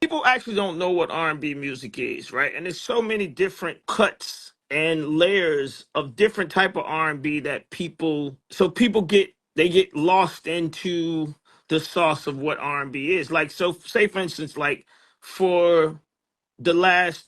people actually don't know what R&B music is, right? And there's so many different cuts and layers of different type of R&B that people get lost into the sauce of what R&B is. Like, so say for instance, like for the last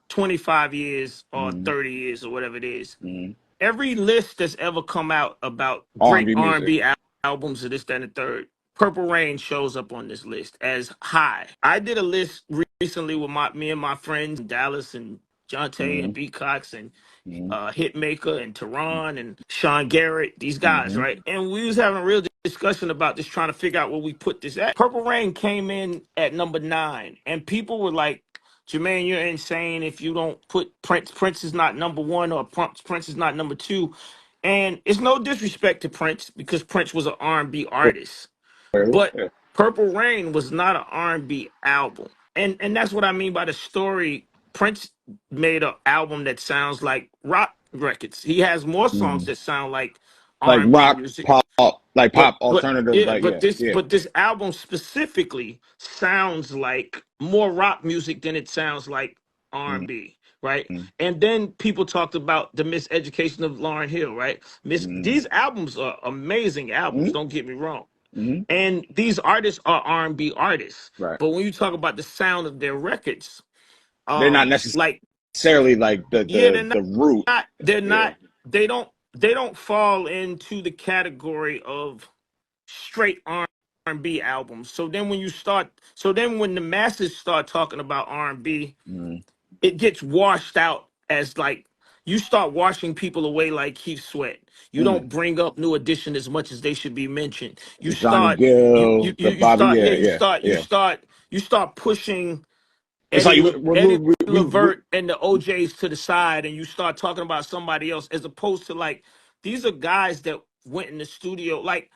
25 years or Mm-hmm. 30 years or whatever it is, Mm-hmm. every list that's ever come out about great R&B music. R&B albums of this, that, and the third, Purple Rain shows up on this list as high. I did a list recently with me and my friends in Dallas and Jonte Mm-hmm. and B Cox and Mm-hmm. Hitmaker and Tehran and Sean Garrett, these guys, Mm-hmm. right? And we was having a real discussion about this, trying to figure out where we put this at. Purple Rain came in at number 9, and people were like, Jermaine, you're insane if you don't put Prince. Prince is not number 1, or Prince is not number 2. And it's no disrespect to Prince, because Prince was an R&B artist, but Yeah. Purple Rain was not an R&B album. And that's what I mean by the story. Prince made an album that sounds like rock records. He has more songs Mm-hmm. that sound like Like R&B rock, music. pop, like But pop alternative, yeah, like yeah, yeah. but this album specifically sounds like more rock music than it sounds like R&B, right? Mm-hmm. And then people talked about the miseducation of Lauryn Hill, right? Mm-hmm. These albums are amazing albums, don't get me wrong. Mm-hmm. And these artists are R&B artists. Right. But when you talk about the sound of their records, They're not like, necessarily like yeah, they're the root. they're Yeah. not, they don't fall into the category of straight R&B albums. So then when the masses start talking about R&B, Mm-hmm. it gets washed out as like, you start washing people away like Keith Sweat. You Mm-hmm. don't bring up New Edition as much as they should be mentioned. You Johnny start Gill, the you Bobby, start yeah, yeah, yeah, yeah. you start pushing It's like Eddie we Levert and the OJs to the side, and you start talking about somebody else, as opposed to, like, these are guys that went in the studio, like,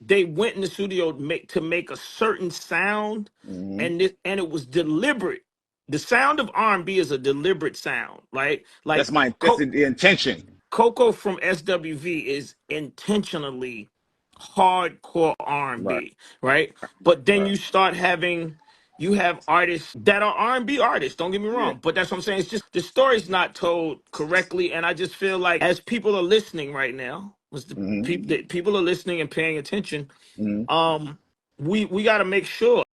they went in the studio to make a certain sound, mm-hmm. and it was deliberate. The sound of R&B is a deliberate sound, right? Like That's the intention. Coco from SWV is intentionally hardcore Right. R&B, right? But then Right. you have artists that are R&B artists, don't get me Yeah. wrong, but that's what I'm saying. It's just the story's not told correctly, and I just feel like, as people are listening right now, Mm-hmm. people are listening and paying attention, Mm-hmm. we got to make sure